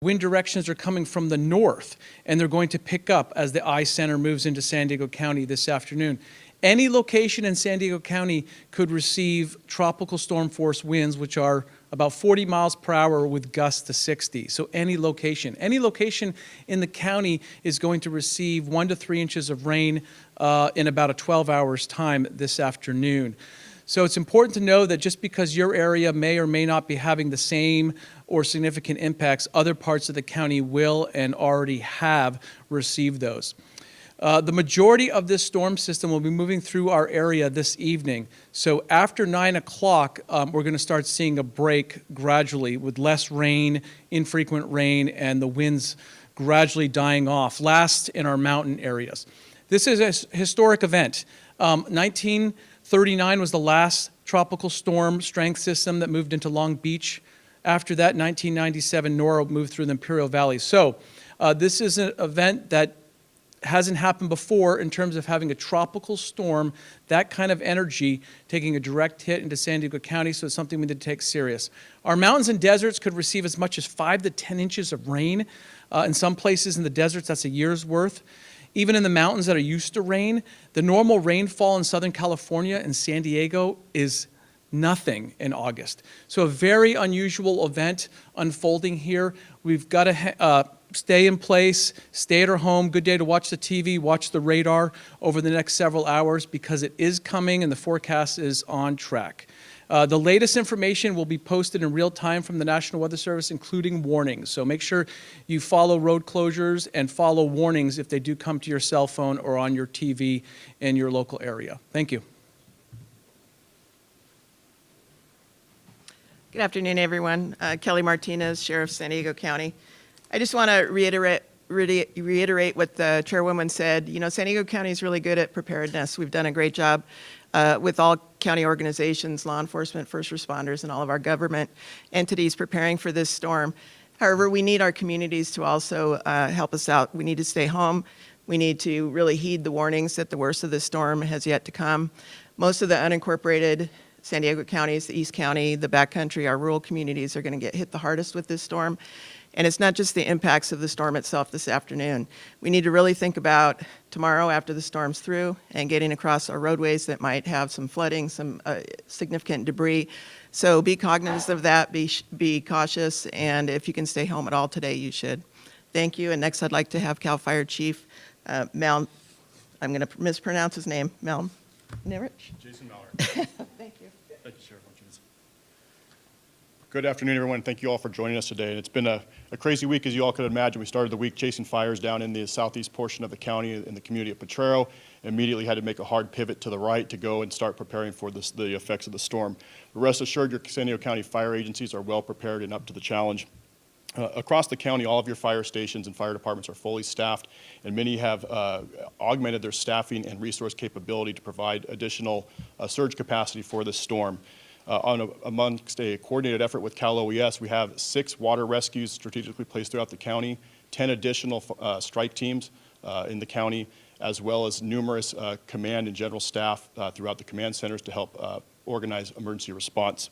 Wind directions are coming from the north, and they're going to pick up as the I-center moves into San Diego County this afternoon. Any location in San Diego County could receive tropical storm force winds, which are about 40 miles per hour with gusts to 60. So any location in the county is going to receive 1 to 3 inches of rain in about a 12 hours time this afternoon. So it's important to know that just because your area may or may not be having the same or significant impacts, other parts of the county will and already have received those. The majority of this storm system will be moving through our area this evening. So after 9 o'clock, we're going to start seeing a break gradually with less rain, infrequent rain, and the winds gradually dying off, last in our mountain areas. This is a historic event. 1939 was the last tropical storm strength system that moved into Long Beach. After that, 1997, Nora moved through the Imperial Valley. So this is an event that hasn't happened before in terms of having a tropical storm, that kind of energy, taking a direct hit into San Diego County, so it's something we need to take serious. Our mountains and deserts could receive as much as 5 to 10 inches of rain. In some places in the deserts, that's a year's worth. Even in the mountains that are used to rain, the normal rainfall in Southern California and San Diego is nothing in August. So a very unusual event unfolding here. We've got to stay in place, stay at our home. Good day to watch the TV, watch the radar over the next several hours because it is coming and the forecast is on track. The latest information will be posted in real time from the National Weather Service, including warnings. So make sure you follow road closures and follow warnings if they do come to your cell phone or on your TV in your local area. Thank you. Good afternoon, everyone. Kelly Martinez, Sheriff, San Diego County. I just want to reiterate what the chairwoman said. You know, San Diego County is really good at preparedness. We've done a great job with all county organizations, law enforcement, first responders, and all of our government entities preparing for this storm. However, we need our communities to also help us out. We need to stay home. We need to really heed the warnings that the worst of the storm has yet to come. Most of the unincorporated San Diego counties, the East County, the backcountry, our rural communities are going to get hit the hardest with this storm. And it's not just the impacts of the storm itself this afternoon. We need to really think about tomorrow after the storm's through and getting across our roadways that might have some flooding, some significant debris. So be cognizant of that, be cautious, and if you can stay home at all today, you should. Thank you, and next I'd like to have CAL FIRE Chief Mel, I'm going to mispronounce his name, Mel Nirich? Jason Mallard. Thank you. Thank you, Sheriff. Good afternoon, everyone. Thank you all for joining us today. And it's been a crazy week, as you all could imagine. We started the week chasing fires down in the southeast portion of the county in the community of Potrero. Immediately had to make a hard pivot to the right to go and start preparing for the effects of the storm. Rest assured, your San Diego County fire agencies are well prepared and up to the challenge. Across the county, all of your fire stations and fire departments are fully staffed, and many have augmented their staffing and resource capability to provide additional surge capacity for this storm. Amongst a coordinated effort with Cal OES, we have 6 water rescues strategically placed throughout the county, 10 additional strike teams in the county, as well as numerous command and general staff throughout the command centers to help organize emergency response.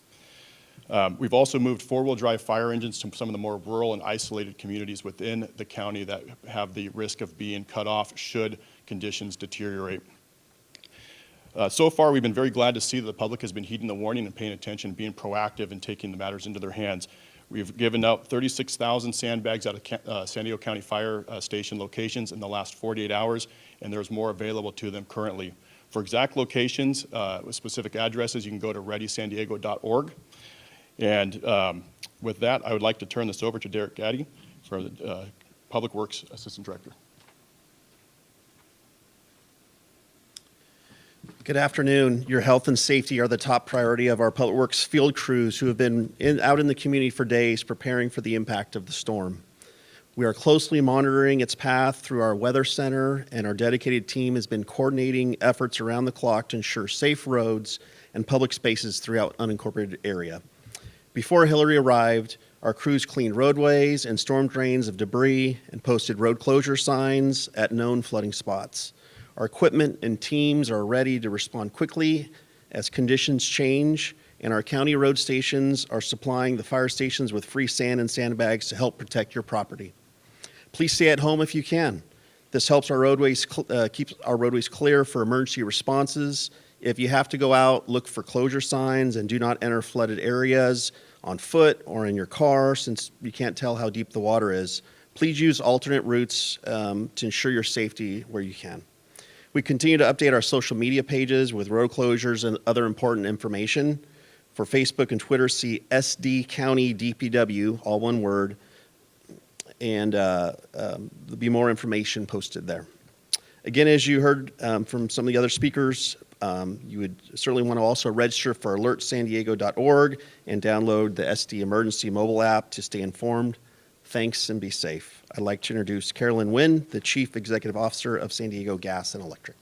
We've also moved four-wheel drive fire engines to some of the more rural and isolated communities within the county that have the risk of being cut off should conditions deteriorate. So far, we've been very glad to see that the public has been heeding the warning and paying attention, being proactive and taking the matters into their hands. We've given out 36,000 sandbags out of San Diego County fire station locations in the last 48 hours, and there's more available to them currently. For exact locations with specific addresses, you can go to readysandiego.org. And with that, I would like to turn this over to Derek Gaddy, for the Public Works Assistant Director. Good afternoon. Your health and safety are the top priority of our Public Works field crews who have been out in the community for days preparing for the impact of the storm. We are closely monitoring its path through our weather center, and our dedicated team has been coordinating efforts around the clock to ensure safe roads and public spaces throughout unincorporated area. Before Hilary arrived, our crews cleaned roadways and storm drains of debris and posted road closure signs at known flooding spots. Our equipment and teams are ready to respond quickly as conditions change and our county road stations are supplying the fire stations with free sand and sandbags to help protect your property. Please stay at home if you can. This helps our roadways, keeps our roadways clear for emergency responses. If you have to go out, look for closure signs and do not enter flooded areas on foot or in your car, since you can't tell how deep the water is. Please use alternate routes to ensure your safety where you can. We continue to update our social media pages with road closures and other important information. For Facebook and Twitter, see SD County DPW, all one word, and there'll be more information posted there. Again, as you heard from some of the other speakers, you would certainly want to also register for alertsandiego.org and download the SD Emergency mobile app to stay informed. Thanks and be safe. I'd like to introduce Carolyn Nguyen, the Chief Executive Officer of San Diego Gas and Electric.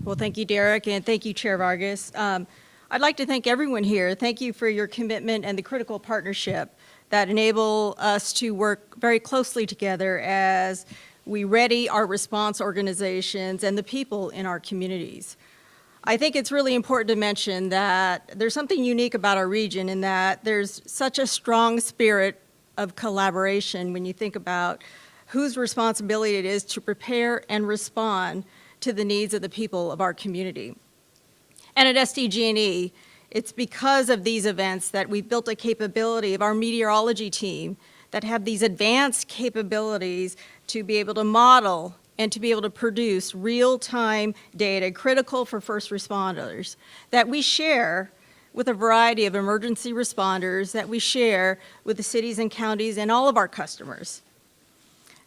Well, thank you, Derek, and thank you, Chair Vargas. I'd like to thank everyone here. Thank you for your commitment and the critical partnership that enable us to work very closely together as we ready our response organizations and the people in our communities. I think it's really important to mention that there's something unique about our region in that there's such a strong spirit of collaboration when you think about whose responsibility it is to prepare and respond to the needs of the people of our community. And at SDG&E, it's because of these events that we've built a capability of our meteorology team that have these advanced capabilities to be able to model and to be able to produce real-time data critical for first responders that we share with a variety of emergency responders, that we share with the cities and counties and all of our customers.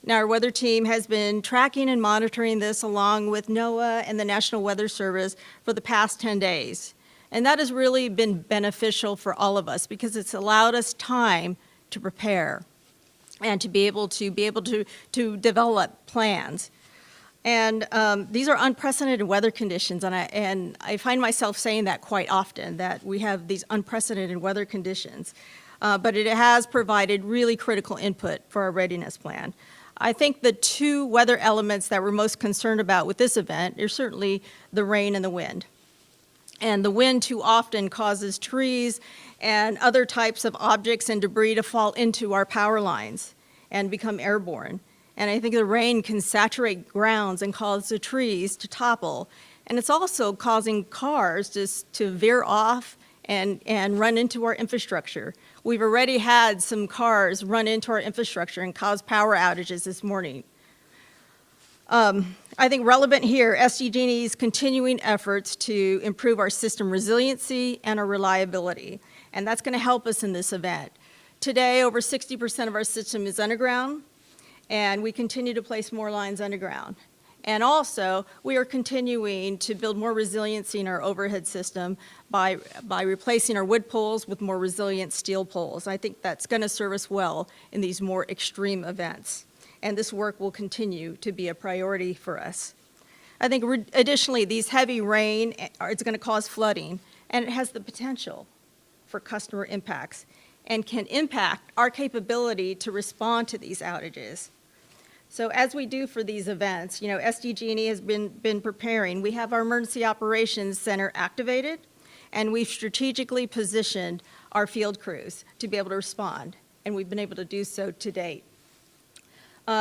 Now, our weather team has been tracking and monitoring this along with NOAA and the National Weather Service for the past 10 days. And that has really been beneficial for all of us because it's allowed us time to prepare and to be able to develop plans. And these are unprecedented weather conditions, and I find myself saying that quite often, that we have these unprecedented weather conditions. But it has provided really critical input for our readiness plan. I think the two weather elements that we're most concerned about with this event are certainly the rain and the wind. And the wind too often causes trees and other types of objects and debris to fall into our power lines and become airborne. And I think the rain can saturate grounds and cause the trees to topple. And it's also causing cars to veer off and run into our infrastructure. We've already had some cars run into our infrastructure and cause power outages this morning. I think relevant here, SDG&E's continuing efforts to improve our system resiliency and our reliability, and that's going to help us in this event. Today, over 60% of our system is underground, and we continue to place more lines underground. And also, we are continuing to build more resiliency in our overhead system by replacing our wood poles with more resilient steel poles. I think that's going to serve us well in these more extreme events. And this work will continue to be a priority for us. I think additionally, these heavy rain, it's going to cause flooding, and it has the potential for customer impacts and can impact our capability to respond to these outages. So as we do for these events, you know, SDG&E has been preparing. We have our Emergency Operations Center activated, and we've strategically positioned our field crews to be able to respond, and we've been able to do so to date.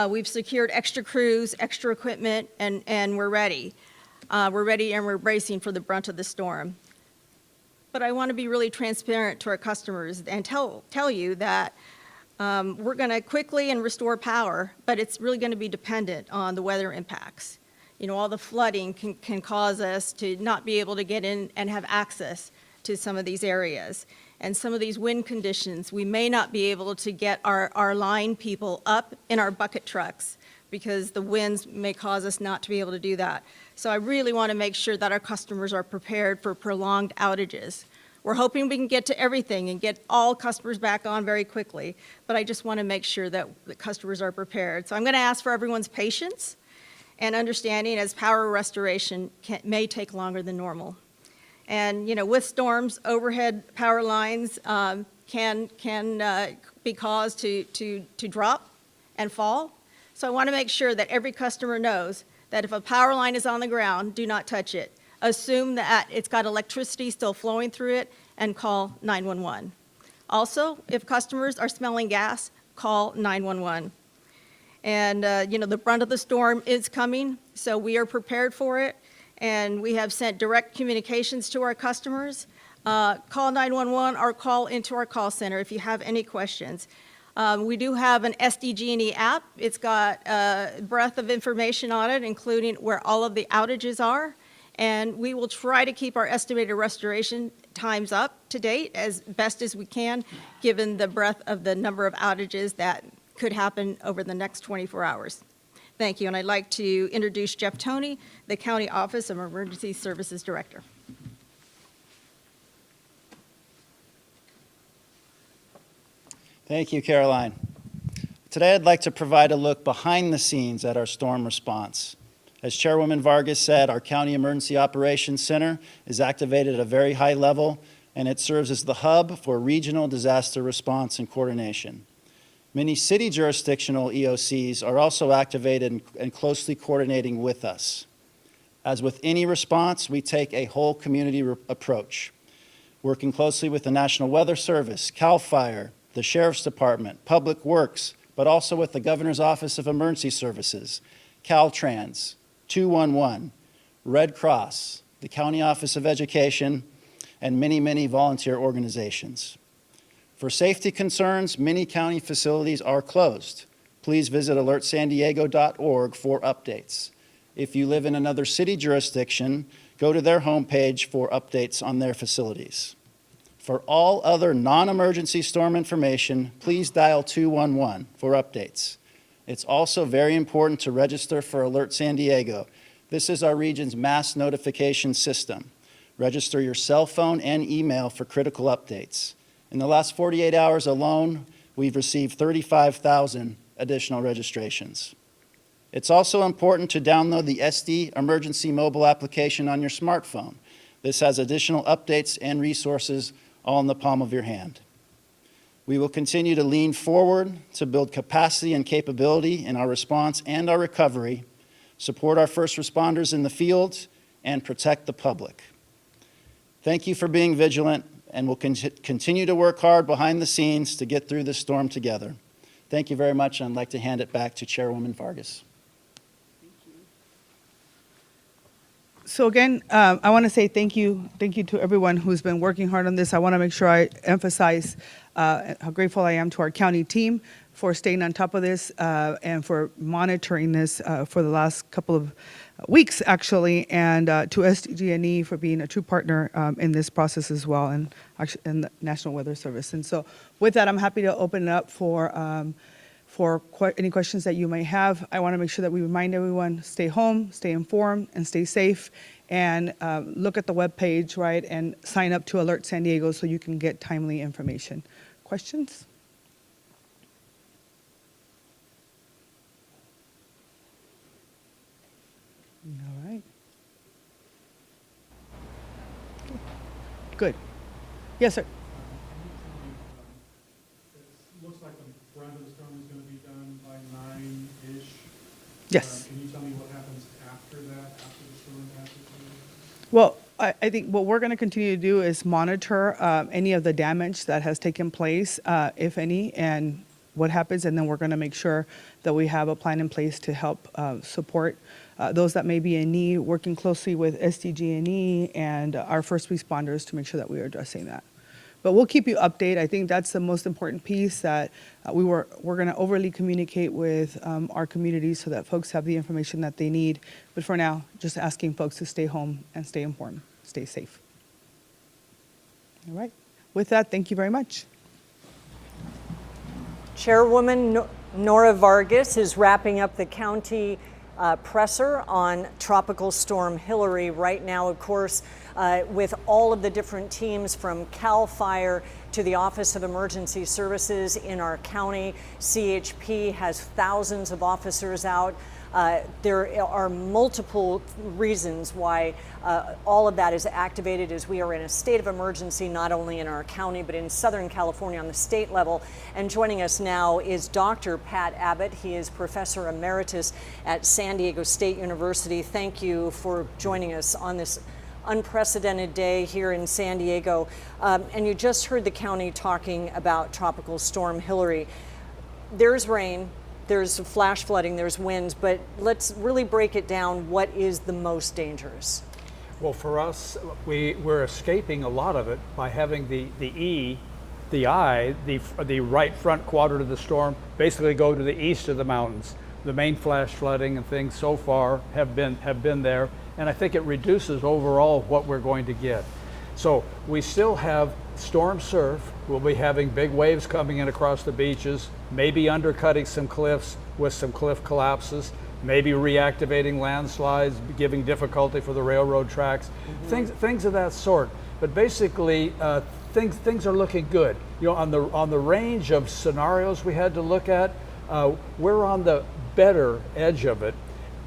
We've secured extra crews, extra equipment, and we're ready. We're ready and we're bracing for the brunt of the storm. But I want to be really transparent to our customers and tell you that we're going to quickly and restore power, but it's really going to be dependent on the weather impacts. You know, all the flooding can cause us to not be able to get in and have access to some of these areas. And some of these wind conditions, we may not be able to get our line people up in our bucket trucks because the winds may cause us not to be able to do that. So I really want to make sure that our customers are prepared for prolonged outages. We're hoping we can get to everything and get all customers back on very quickly, but I just want to make sure that the customers are prepared. So I'm going to ask for everyone's patience and understanding as power restoration may take longer than normal. And, you know, with storms, overhead power lines can be caused to drop and fall. So I want to make sure that every customer knows that if a power line is on the ground, do not touch it. Assume that it's got electricity still flowing through it and call 911. Also, if customers are smelling gas, call 911. And, the brunt of the storm is coming, so we are prepared for it. And we have sent direct communications to our customers. Call 911 or call into our call center if you have any questions. We do have an SDG&E app. It's got a breadth of information on it, including where all of the outages are. And we will try to keep our estimated restoration times up to date as best as we can, given the breadth of the number of outages that could happen over the next 24 hours. Thank you, and I'd like to introduce Jeff Toney, the County Office of Emergency Services Director. Thank you, Caroline. Today I'd like to provide a look behind the scenes at our storm response. As Chairwoman Vargas said, our County Emergency Operations Center is activated at a very high level, and it serves as the hub for regional disaster response and coordination. Many city jurisdictional EOCs are also activated and closely coordinating with us. As with any response, we take a whole community approach, working closely with the National Weather Service, CAL FIRE, the Sheriff's Department, Public Works, but also with the Governor's Office of Emergency Services, Caltrans, 211, Red Cross, the County Office of Education, and many, many volunteer organizations. For safety concerns, many county facilities are closed. Please visit alertsandiego.org for updates. If you live in another city jurisdiction, go to their homepage for updates on their facilities. For all other non-emergency storm information, please dial 211 for updates. It's also very important to register for Alert San Diego. This is our region's mass notification system. Register your cell phone and email for critical updates. In the last 48 hours alone, we've received 35,000 additional registrations. It's also important to download the SD Emergency Mobile application on your smartphone. This has additional updates and resources all in the palm of your hand. We will continue to lean forward to build capacity and capability in our response and our recovery, support our first responders in the field, and protect the public. Thank you for being vigilant, and we'll continue to work hard behind the scenes to get through this storm together. Thank you very much, and I'd like to hand it back to Chairwoman Vargas. So again, I want to say thank you to everyone who's been working hard on this. I want to make sure I emphasize how grateful I am to our county team for staying on top of this and for monitoring this for the last couple of weeks, actually, and to SDG&E for being a true partner in this process as well, and the National Weather Service. And so with that, I'm happy to open it up for any questions that you may have. I want to make sure that we remind everyone, stay home, stay informed, and stay safe, and look at the webpage, right, and sign up to Alert San Diego so you can get timely information. Questions? All right. Good. Yes, sir. Looks like the brunt of the storm is going to be done by 9-ish. Yes. Can you tell me what happens after that, after the storm passes through? Well, I think what we're going to continue to do is monitor any of the damage that has taken place, if any, and what happens, and then we're going to make sure that we have a plan in place to help support those that may be in need, working closely with SDG&E and our first responders to make sure that we are addressing that. But we'll keep you updated. I think that's the most important piece, that we're going to overly communicate with our community so that folks have the information that they need. But for now, just asking folks to stay home and stay informed, stay safe. All right. With that, thank you very much. Chairwoman Nora Vargas is wrapping up the county presser on Tropical Storm Hilary right now, of course, with all of the different teams from CAL FIRE to the Office of Emergency Services in our county. CHP has thousands of officers out. There are multiple reasons why all of that is activated, as we are in a state of emergency, not only in our county, but in Southern California on the state level. And joining us now is Dr. Pat Abbott. He is Professor Emeritus at San Diego State University. Thank you for joining us on this unprecedented day here in San Diego. And you just heard the county talking about Tropical Storm Hilary. There's rain, there's flash flooding, there's winds, but let's really break it down. What is the most dangerous? Well, for us, we're escaping a lot of it by having the right front quadrant of the storm basically go to the east of the mountains. The main flash flooding and things so far have been there, and I think it reduces overall what we're going to get. So we still have storm surf. We'll be having big waves coming in across the beaches, maybe undercutting some cliffs with some cliff collapses, maybe reactivating landslides, giving difficulty for the railroad tracks, things of that sort. But basically, things are looking good. You know, on the range of scenarios we had to look at, we're on the better edge of it.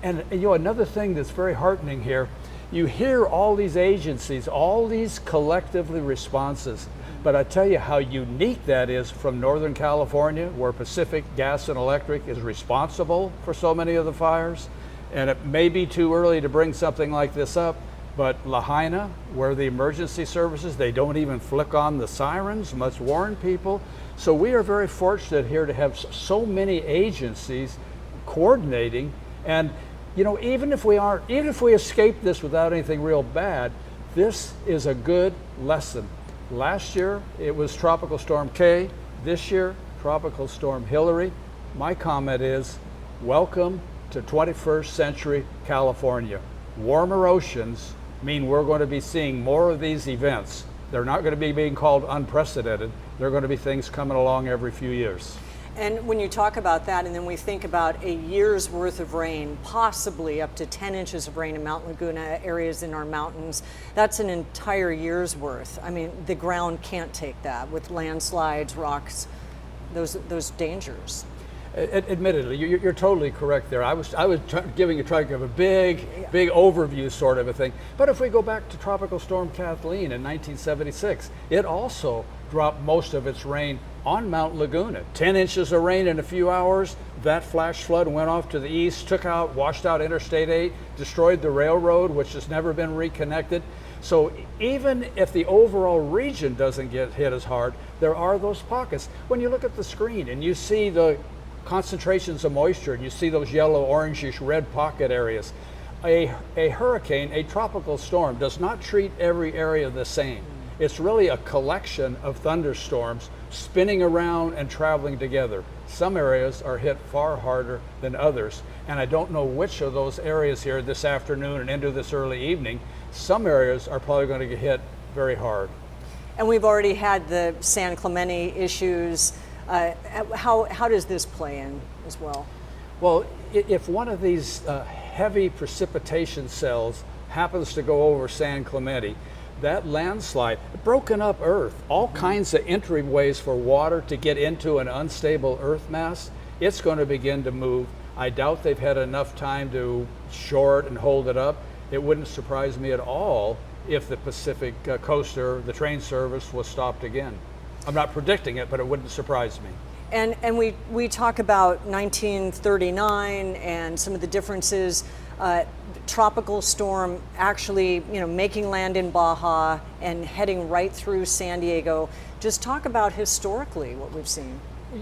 And you know, another thing that's very heartening here, you hear all these agencies, all these collectively responses, but I tell you how unique that is from Northern California, where Pacific Gas and Electric is responsible for so many of the fires. And it may be too early to bring something like this up, but Lahaina, where the emergency services, they don't even flick on the sirens, must warn people. So we are very fortunate here to have so many agencies coordinating. And you know, even if we escape this without anything real bad, this is a good lesson. Last year, it was Tropical Storm Kay. This year, Tropical Storm Hilary. My comment is, welcome to 21st century California. Warmer oceans mean we're going to be seeing more of these events. They're not going to be being called unprecedented. They're going to be things coming along every few years. And when you talk about that, and then we think about a year's worth of rain, possibly up to 10 inches of rain in Mount Laguna, areas in our mountains, that's an entire year's worth. I mean, the ground can't take that with landslides, rocks, those dangers. Admittedly, you're totally correct there. I was trying to give a big overview sort of a thing. But if we go back to Tropical Storm Kathleen in 1976, it also dropped most of its rain on Mount Laguna. 10 inches of rain in a few hours. That flash flood went off to the east, washed out Interstate 8, destroyed the railroad, which has never been reconnected. So even if the overall region doesn't get hit as hard, there are those pockets. When you look at the screen and you see the concentrations of moisture, and you see those yellow, orangish, red pocket areas, a hurricane, a tropical storm, does not treat every area the same. It's really a collection of thunderstorms spinning around and traveling together. Some areas are hit far harder than others, and I don't know which of those areas here this afternoon and into this early evening, some areas are probably going to get hit very hard. And we've already had the San Clemente issues. How does this play in as well? Well, if one of these heavy precipitation cells happens to go over San Clemente, that landslide, broken up earth, all kinds of entryways for water to get into an unstable earth mass, it's going to begin to move. I doubt they've had enough time to shore it and hold it up. It wouldn't surprise me at all if the Pacific Coaster, the train service, was stopped again. I'm not predicting it, but it wouldn't surprise me. And we talk about 1939 and some of the differences. Tropical storm actually, making land in Baja and heading right through San Diego. Just talk about historically what we've seen.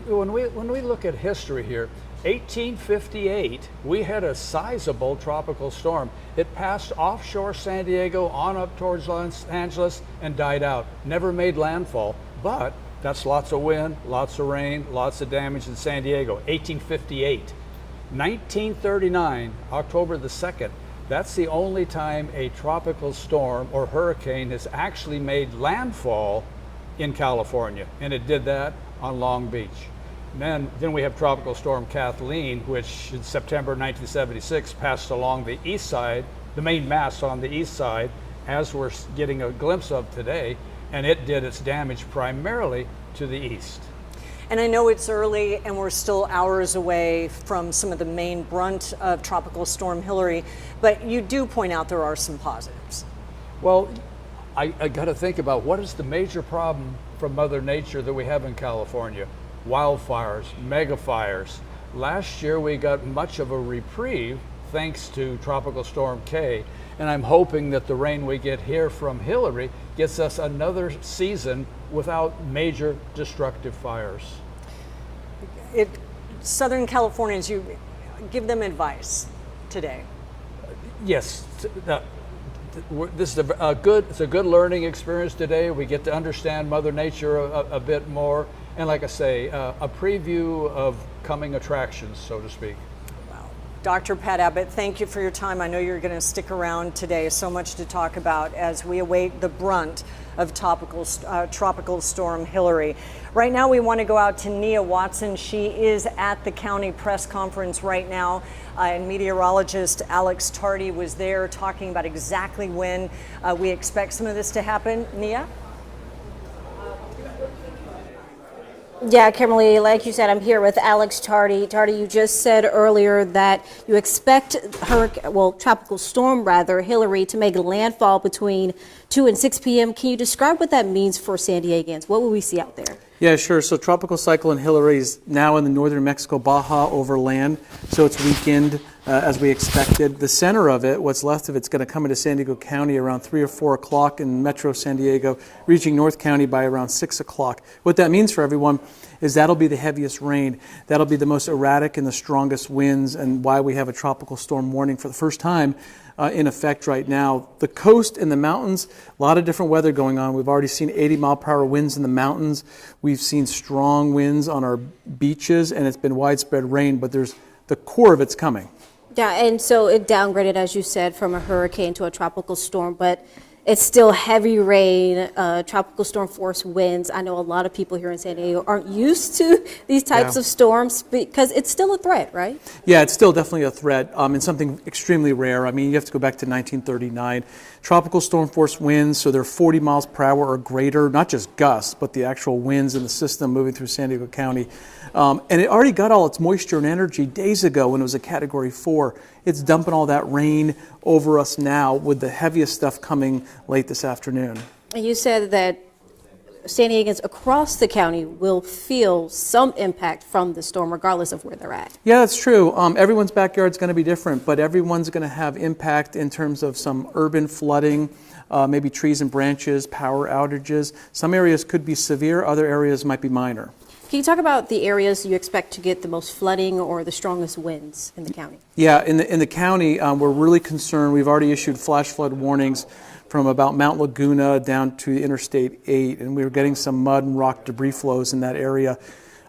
When we look at history here, 1858, we had a sizable tropical storm. It passed offshore San Diego on up towards Los Angeles and died out. Never made landfall, but that's lots of wind, lots of rain, lots of damage in San Diego. 1858. 1939, October the 2nd, that's the only time a tropical storm or hurricane has actually made landfall in California, and it did that on Long Beach. Then we have Tropical Storm Kathleen, which in September 1976 passed along the east side, the main mass on the east side, as we're getting a glimpse of today, and it did its damage primarily to the east. And I know it's early and we're still hours away from some of the main brunt of Tropical Storm Hilary, but you do point out there are some positives. Well, I got to think about what is the major problem from Mother Nature that we have in California? Wildfires, mega fires. Last year we got much of a reprieve thanks to Tropical Storm K, and I'm hoping that the rain we get here from Hilary gets us another season without major destructive fires. Southern Californians, you give them advice today. Yes, this is it's a good learning experience today. We get to understand Mother Nature a bit more, and like I say, a preview of coming attractions, so to speak. Dr. Pat Abbott, thank you for your time. I know you're going to stick around today. So much to talk about as we await the brunt of Tropical Storm Hilary. Right now, we want to go out to Nia Watson. She is at the county press conference right now, and meteorologist Alex Tardy was there talking about exactly when we expect some of this to happen. Nia? Yeah, Kimberly, like you said, I'm here with Alex Tardy. Tardy, you just said earlier that you expect Tropical Storm Hilary to make landfall between 2 and 6 p.m. Can you describe what that means for San Diegans? What will we see out there? Yeah, sure. So Tropical Cyclone Hilary is now in the northern Mexico Baja over land, so it's weakened as we expected. The center of it, what's left of it's going to come into San Diego County around 3 or 4 o'clock in Metro San Diego, reaching North County by around 6 o'clock. What that means for everyone is that'll be the heaviest rain. That'll be the most erratic and the strongest winds, and why we have a tropical storm warning for the first time in effect right now. The coast and the mountains, a lot of different weather going on. We've already seen 80-mile-per-hour winds in the mountains. We've seen strong winds on our beaches, and it's been widespread rain, but there's the core of it's coming. Yeah, and so it downgraded, as you said, from a hurricane to a tropical storm, but it's still heavy rain, tropical storm force winds. I know a lot of people here in San Diego aren't used to these types of storms because it's still a threat, right? Yeah, it's still definitely a threat and something extremely rare. I mean, you have to go back to 1939. Tropical storm force winds, so they're 40 miles per hour or greater, not just gusts, but the actual winds in the system moving through San Diego County. And it already got all its moisture and energy days ago when it was a Category 4. It's dumping all that rain over us now with the heaviest stuff coming late this afternoon. You said that San Diegans across the county will feel some impact from the storm regardless of where they're at. Yeah, that's true. Everyone's backyard's going to be different, but everyone's going to have impact in terms of some urban flooding, maybe trees and branches, power outages. Some areas could be severe, other areas might be minor. Can you talk about the areas you expect to get the most flooding or the strongest winds in the county? Yeah, in the county, we're really concerned. We've already issued flash flood warnings from about Mount Laguna down to Interstate 8, and we were getting some mud and rock debris flows in that area.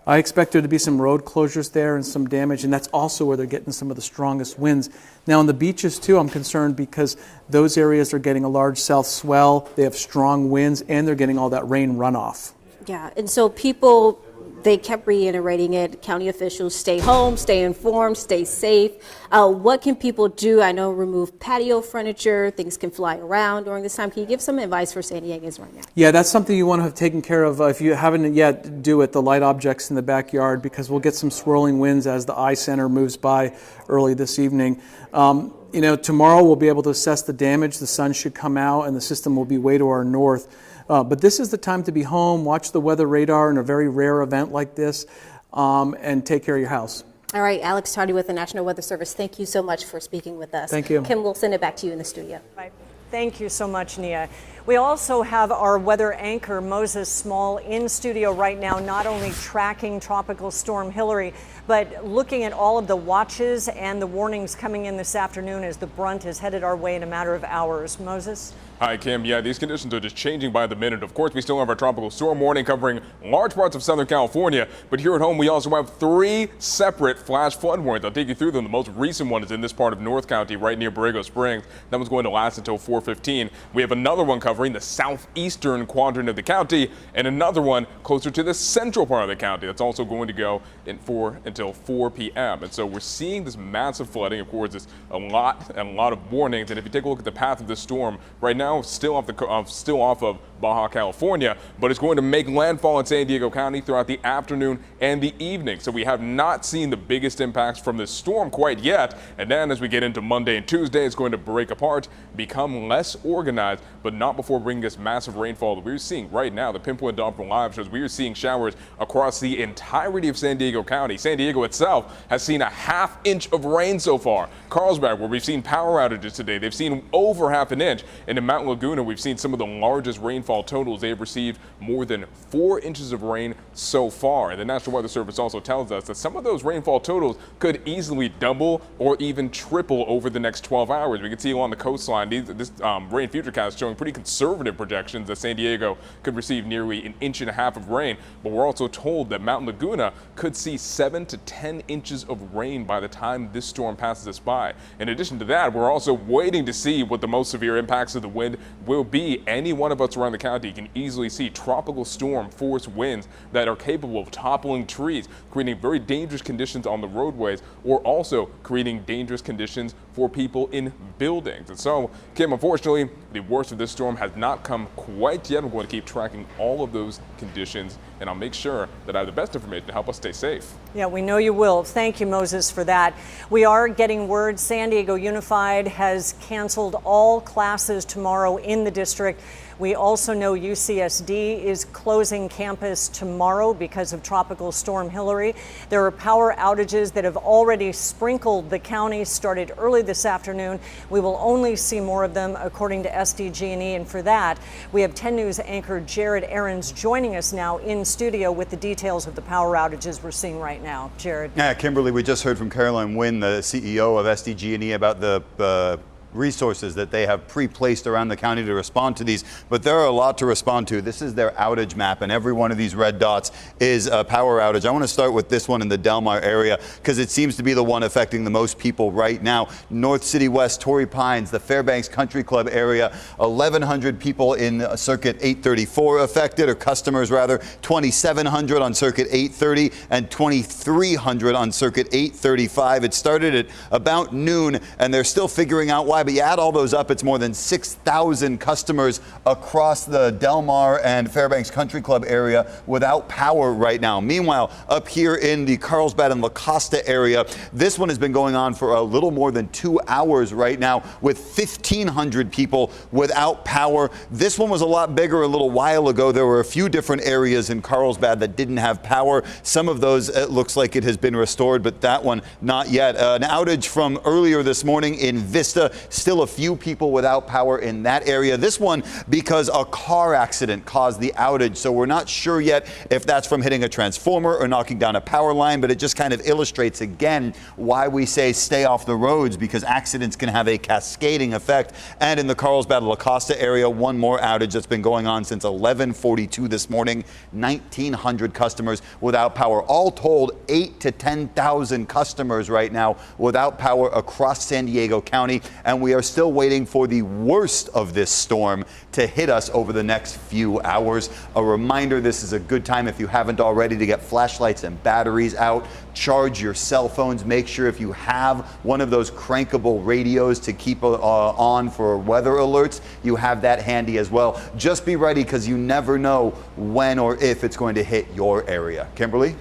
I expect there to be some road closures there and some damage, and that's also where they're getting some of the strongest winds. Now on the beaches too, I'm concerned because those areas are getting a large south swell, they have strong winds, and they're getting all that rain runoff. Yeah, and so people, they kept reiterating it. County officials, stay home, stay informed, stay safe. What can people do? I know remove patio furniture, things can fly around during this time. Can you give some advice for San Diegans right now? Yeah, that's something you want to have taken care of. If you haven't yet, do it, the light objects in the backyard, because we'll get some swirling winds as the eye center moves by early this evening. Tomorrow we'll be able to assess the damage. The sun should come out and the system will be way to our north. But this is the time to be home, watch the weather radar in a very rare event like this, and take care of your house. All right, Alex Tardy with the National Weather Service, thank you so much for speaking with us. Thank you. Kim, we'll send it back to you in the studio. Right. Thank you so much, Nia. We also have our weather anchor, Moses Small, in studio right now, not only tracking Tropical Storm Hilary, but looking at all of the watches and the warnings coming in this afternoon as the brunt is headed our way in a matter of hours. Moses? Hi, Kim. Yeah, these conditions are just changing by the minute. Of course, we still have our tropical storm warning covering large parts of Southern California, but here at home, we also have 3 separate flash flood warnings. I'll take you through them. The most recent one is in this part of North County, right near Borrego Springs. That one's going to last until 4:15. We have another one covering the southeastern quadrant of the county, and another one closer to the central part of the county. That's also going to go until 4 p.m. And so we're seeing this massive flooding. Of course, it's a lot of warnings. And if you take a look at the path of this storm right now, still off of Baja California, but it's going to make landfall in San Diego County throughout the afternoon and the evening. So we have not seen the biggest impacts from this storm quite yet. And then as we get into Monday and Tuesday, it's going to break apart, become less organized, but not before bringing us massive rainfall that we're seeing right now. The Pinpoint Doppler Live shows we are seeing showers across the entirety of San Diego County. San Diego itself has seen a ½ inch of rain so far. Carlsbad, where we've seen power outages today, they've seen over ½ an inch. And in Mount Laguna, we've seen some of the largest rainfall totals. They've received more than 4 inches of rain so far. And the National Weather Service also tells us that some of those rainfall totals could easily double or even triple over the next 12 hours. We can see along the coastline, this rain futurecast showing pretty conservative projections that San Diego could receive nearly 1.5 inches of rain. But we're also told that Mount Laguna could see 7 to 10 inches of rain by the time this storm passes us by. In addition to that, we're also waiting to see what the most severe impacts of the wind will be. Any one of us around the county can easily see tropical storm force winds that are capable of toppling trees, creating very dangerous conditions on the roadways, or also creating dangerous conditions for people in buildings. And so, Kim, unfortunately, the worst of this storm has not come quite yet. I'm going to keep tracking all of those conditions, and I'll make sure that I have the best information to help us stay safe. Yeah, we know you will. Thank you, Moses, for that. We are getting word San Diego Unified has canceled all classes tomorrow in the district. We also know UCSD is closing campus tomorrow because of Tropical Storm Hilary. There are power outages that have already sprinkled the county, started early this afternoon. We will only see more of them according to SDG&E, and for that, we have 10 News anchor Jared Aarons joining us now in studio with the details of the power outages we're seeing right now. Jared. Yeah, Kimberly, we just heard from Caroline Wynn, the CEO of SDG&E, about the resources that they have pre-placed around the county to respond to these, but there are a lot to respond to. This is their outage map, and every one of these red dots is a power outage. I want to start with this one in the Del Mar area because it seems to be the one affecting the most people right now. North City West, Torrey Pines, the Fairbanks Country Club area, 1,100 people in Circuit 834 affected, or customers rather, 2,700 on Circuit 830 and 2,300 on Circuit 835. It started at about noon, and they're still figuring out why. But you add all those up, it's more than 6,000 customers across the Del Mar and Fairbanks Country Club area without power right now. Meanwhile, up here in the Carlsbad and La Costa area, this one has been going on for a little more than 2 hours right now, with 1,500 people without power. This one was a lot bigger a little while ago. There were a few different areas in Carlsbad that didn't have power. Some of those, it looks like it has been restored, but that one not yet. An outage from earlier this morning in Vista. Still a few people without power in that area. This one because a car accident caused the outage. So we're not sure yet if that's from hitting a transformer or knocking down a power line, but it just kind of illustrates again why we say stay off the roads, because accidents can have a cascading effect. And in the Carlsbad La Costa area, one more outage that's been going on since 11:42 this morning. 1,900 customers without power. All told, 8,000 to 10,000 customers right now without power across San Diego County. And we are still waiting for the worst of this storm to hit us over the next few hours. A reminder, this is a good time, if you haven't already, to get flashlights and batteries out. Charge your cell phones. Make sure if you have one of those crankable radios to keep on for weather alerts, you have that handy as well. Just be ready, because you never know when or if it's going to hit your area. Kimberly?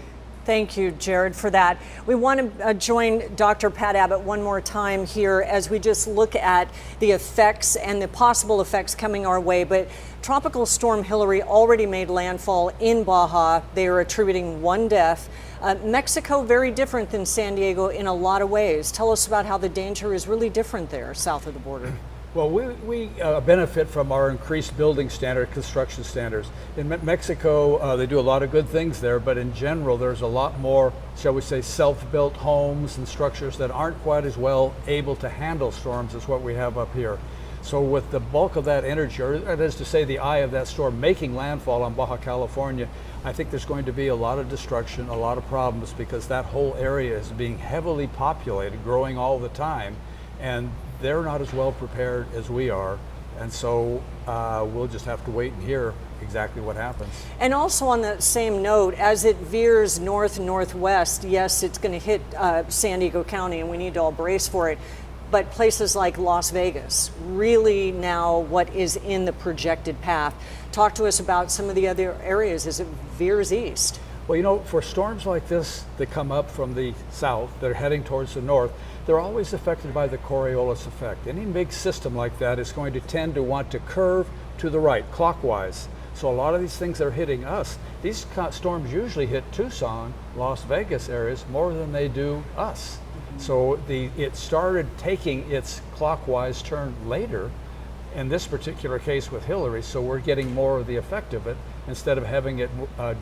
Thank you, Jared, for that. We want to join Dr. Pat Abbott one more time here as we just look at the effects and the possible effects coming our way. But Tropical Storm Hilary already made landfall in Baja. They are attributing 1 death. Mexico, very different than San Diego in a lot of ways. Tell us about how the danger is really different there south of the border. Well, we benefit from our increased building standard, construction standards. In Mexico, they do a lot of good things there, but in general, there's a lot more, shall we say, self-built homes and structures that aren't quite as well able to handle storms as what we have up here. So with the bulk of that energy, or that is to say the eye of that storm making landfall on Baja California, I think there's going to be a lot of destruction, a lot of problems, because that whole area is being heavily populated, growing all the time, and they're not as well prepared as we are. And so we'll just have to wait and hear exactly what happens. And also on that same note, as it veers north-northwest, yes, it's going to hit San Diego County, and we need to all brace for it. but places like Las Vegas, really now what is in the projected path. Talk to us about some of the other areas as it veers east. Well, you know, for storms like this that come up from the south, that are heading towards the north, they're always affected by the Coriolis effect. Any big system like that is going to tend to want to curve to the right, clockwise. So a lot of these things that are hitting us, these storms usually hit Tucson, Las Vegas areas more than they do us. So it started taking its clockwise turn later, in this particular case with Hilary, so we're getting more of the effect of it instead of having it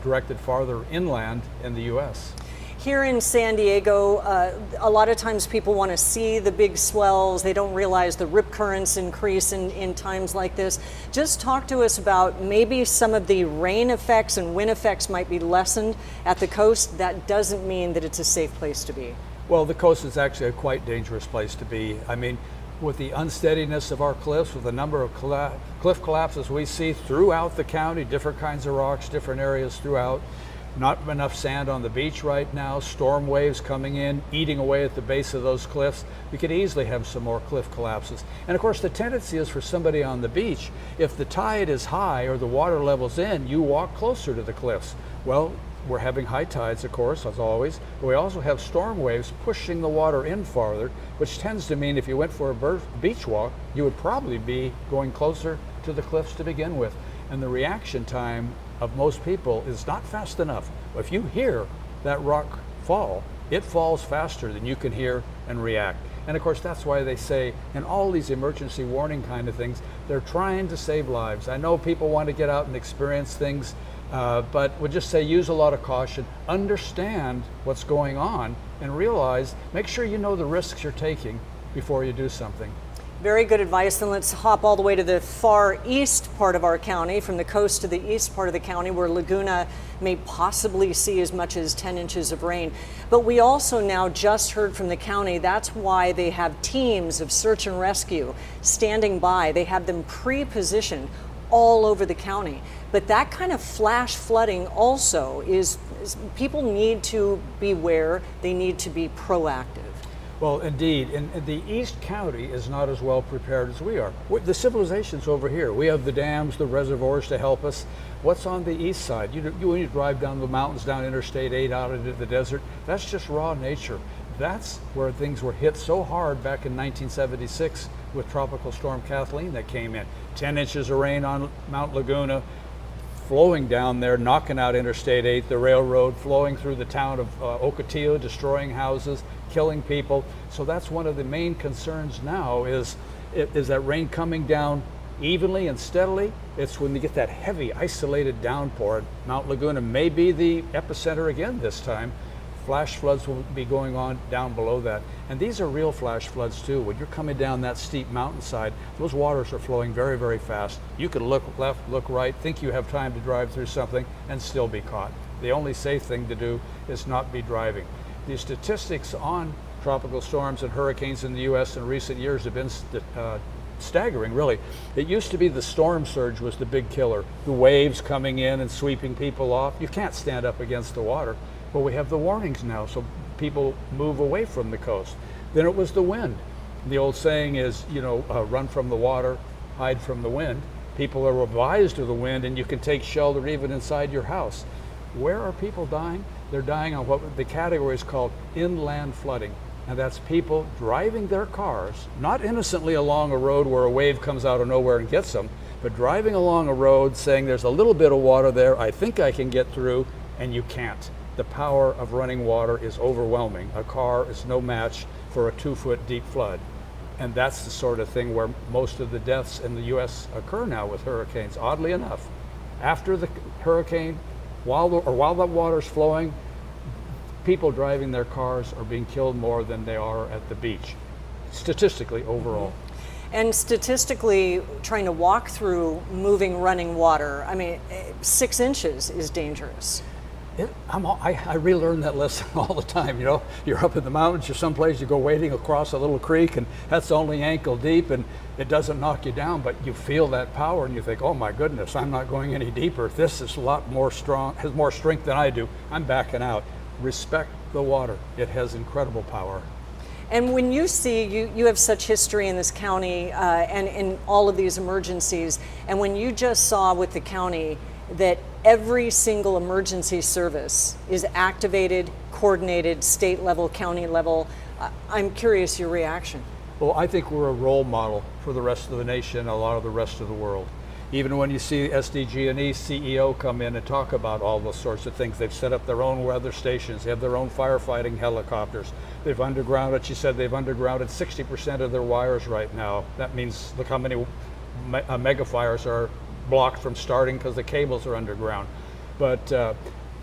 directed farther inland in the U.S. Here in San Diego, a lot of times people want to see the big swells. They don't realize the rip currents increase in times like this. Just talk to us about maybe some of the rain effects and wind effects might be lessened at the coast. That doesn't mean that it's a safe place to be. Well, the coast is actually a quite dangerous place to be. I mean, with the unsteadiness of our cliffs, with the number of cliff collapses we see throughout the county, different kinds of rocks, different areas throughout, not enough sand on the beach right now, storm waves coming in, eating away at the base of those cliffs. We could easily have some more cliff collapses. And of course, the tendency is for somebody on the beach, if the tide is high or the water level's in, you walk closer to the cliffs. Well, we're having high tides, of course, as always, but we also have storm waves pushing the water in farther, which tends to mean if you went for a beach walk, you would probably be going closer to the cliffs to begin with. And the reaction time of most people is not fast enough. If you hear that rock fall, it falls faster than you can hear and react. And of course, that's why they say in all these emergency warning kind of things, they're trying to save lives. I know people want to get out and experience things, but we'll just say use a lot of caution, understand what's going on, and realize, make sure you know the risks you're taking before you do something. Very good advice. Then let's hop all the way to the far east part of our county, from the coast to the east part of the county, where Laguna may possibly see as much as 10 inches of rain. But we also now just heard from the county, that's why they have teams of search and rescue standing by. They have them pre-positioned all over the county. But that kind of flash flooding also is people need to beware, they need to be proactive. Well, indeed, and the East County is not as well prepared as we are. The civilization's over here. We have the dams, the reservoirs to help us. What's on the east side? When you drive down the mountains, down Interstate 8, out into the desert, that's just raw nature. That's where things were hit so hard back in 1976 with Tropical Storm Kathleen that came in. 10 inches of rain on Mount Laguna, flowing down there, knocking out Interstate 8, the railroad, flowing through the town of Ocotillo, destroying houses, killing people. So that's one of the main concerns now is that rain coming down evenly and steadily. It's when you get that heavy isolated downpour. Mount Laguna may be the epicenter again this time. Flash floods will be going on down below that. And these are real flash floods too. When you're coming down that steep mountainside, those waters are flowing very, very fast. You could look left, look right, think you have time to drive through something and still be caught. The only safe thing to do is not be driving. The statistics on tropical storms and hurricanes in the U.S. in recent years have been staggering, really. It used to be the storm surge was the big killer. The waves coming in and sweeping people off. You can't stand up against the water. Well, we have the warnings now, so people move away from the coast. Then it was the wind. The old saying is, run from the water, hide from the wind. People are advised of the wind, and you can take shelter even inside your house. Where are people dying? They're dying on what the category is called inland flooding. And that's people driving their cars, not innocently along a road where a wave comes out of nowhere and gets them, but driving along a road saying there's a little bit of water there, I think I can get through, and you can't. The power of running water is overwhelming. A car is no match for a 2-foot deep flood. And that's the sort of thing where most of the deaths in the U.S. occur now with hurricanes, oddly enough. After the hurricane, while the water's flowing, people driving their cars are being killed more than they are at the beach, statistically overall. And statistically, trying to walk through moving running water, 6 inches is dangerous. I relearn that lesson all the time. You're up in the mountains, you're someplace, you go wading across a little creek, and that's only ankle deep, and it doesn't knock you down, but you feel that power, and you think, oh my goodness, I'm not going any deeper. This is a lot more strong, has more strength than I do. I'm backing out. Respect the water. It has incredible power. And when you see, you have such history in this county and in all of these emergencies, and when you just saw with the county that every single emergency service is activated, coordinated, state level, county level, I'm curious your reaction. Well, I think we're a role model for the rest of the nation, a lot of the rest of the world. Even when you see SDG&E CEO come in and talk about all those sorts of things, they've set up their own weather stations, they have their own firefighting helicopters. They've undergrounded, she said they've undergrounded 60% of their wires right now. That means look how many mega fires are blocked from starting because the cables are underground. But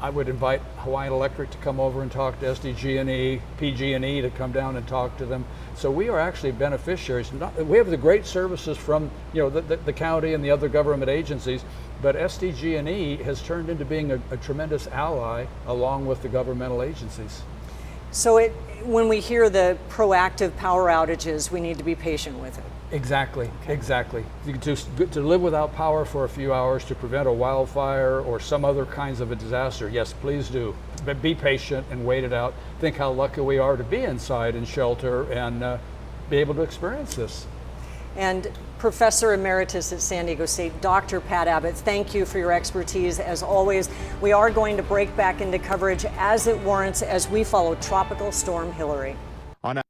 I would invite Hawaiian Electric to come over and talk to SDG&E, PG&E to come down and talk to them. So we are actually beneficiaries. We have the great services from the county and the other government agencies, but SDG&E has turned into being a tremendous ally along with the governmental agencies. So when we hear the proactive power outages, we need to be patient with it. Exactly, exactly. To live without power for a few hours to prevent a wildfire or some other kinds of a disaster, yes, please do. But be patient and wait it out. Think how lucky we are to be inside and shelter and be able to experience this. And Professor Emeritus at San Diego State, Dr. Pat Abbott, thank you for your expertise as always. We are going to break back into coverage as it warrants as we follow Tropical Storm Hilary.